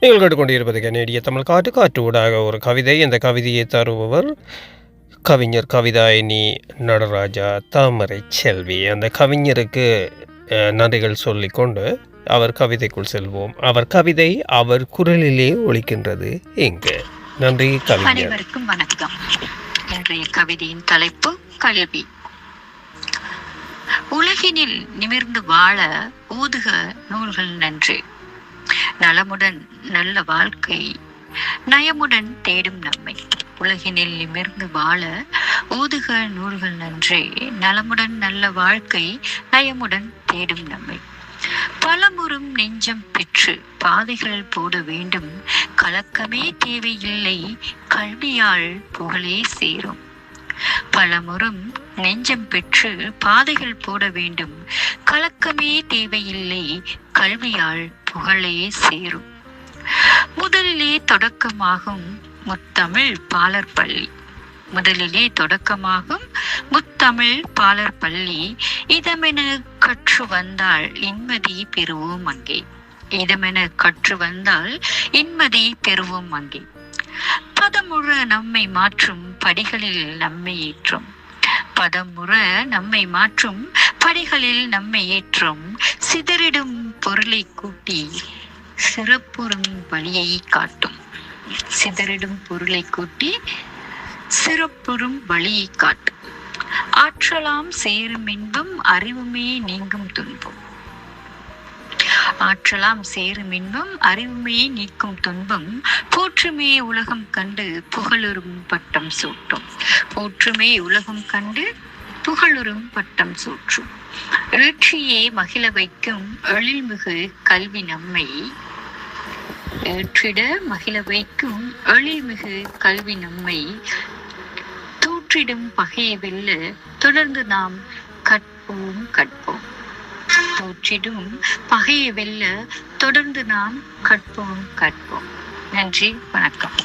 நீங்கள் கேட்டுக்கொண்டிருப்பது கனேடிய தமிழ் காற்று காற்று ஊடாக ஒரு கவிதை. இந்த கவிதையை தருபவர் கவிஞர் கவிதாயினி நடராஜா தாமரை செல்வி. அந்த கவிஞருக்கு நன்றிகள் சொல்லிக்கொண்டு அவர் கவிதைக்குள் செல்வோம். அவர் கவிதை அவர் குரலிலே ஒலிக்கின்றது எங்கு. நன்றி கவிஞர். அனைவருக்கும் வணக்கம். இன்றைய கவிதையின் தலைப்பு கல்வி. உலகினில் நிமிர்ந்து வாழ ஊதுக நூல்கள் நன்று, நலமுடன் நல்ல வாழ்க்கை நயமுடன் தேடும் நம்மை. உலகினில் நிமிர்ந்து வாழ ஊதுக நூல்கள் நன்றே, நலமுடன் நல்ல வாழ்க்கை நயமுடன் தேடும் நம்மை. பலமுறும் நெஞ்சம் பெற்று பாதைகள் போட வேண்டும், கலக்கமே தேவையில்லை கல்வியால் புகழே சேரும். பலமுறும் நெஞ்சம் பெற்று பாதைகள் போட வேண்டும், கலக்கமே தேவையில்லை கல்வியால் புகழே சேரும். முதலிலே தொடக்கமாகும் முத்தமிழ் பாலர் பள்ளி, முதலிலே தொடக்கமாகும் முத்தமிழ் பாலர் பள்ளி. இதமென கற்று வந்தால் இன்மதி பெறுவோம் அங்கே, இதமென கற்று வந்தால் இன்மதி பெறுவோம் அங்கே. பதமுற நம்மை மாற்றும் படிகளில் நம்மை ஏற்றும், பதமுற நம்மை மாற்றும் படிகளில் நம்மை ஏற்றும். சிதறிடும் பொருளை கூட்டி சிறப்புறும் வழியை காட்டும், சிதறிடும் பொருளை கூட்டி சிறப்புறும் வழியை காட்டும். ஆற்றலாம் சேரும் இன்பம் அறிவுமே நீங்கும் துன்பம், ஆற்றலாம் சேரும் இன்பம் அறிவுமே நீக்கும் துன்பம். போற்றுமே உலகம் கண்டு புகழுறும் பட்டம் சூட்டும், போற்றுமே உலகம் கண்டு புகழுறும் பட்டம் சூட்டும். ஏற்றியே மகிழ வைக்கும் எழில்மிகு கல்வி நம்மை, ஏற்றிட மகிழ வைக்கும் எழில்மிகு கல்வி நம்மை. தூற்றிடும் பகையை வெல்ல தொடர்ந்து நாம் கற்போம் கற்போம், தூற்றிடும் பகையை வெல்ல தொடர்ந்து நாம் கற்போம் கற்போம். நன்றி, வணக்கம்.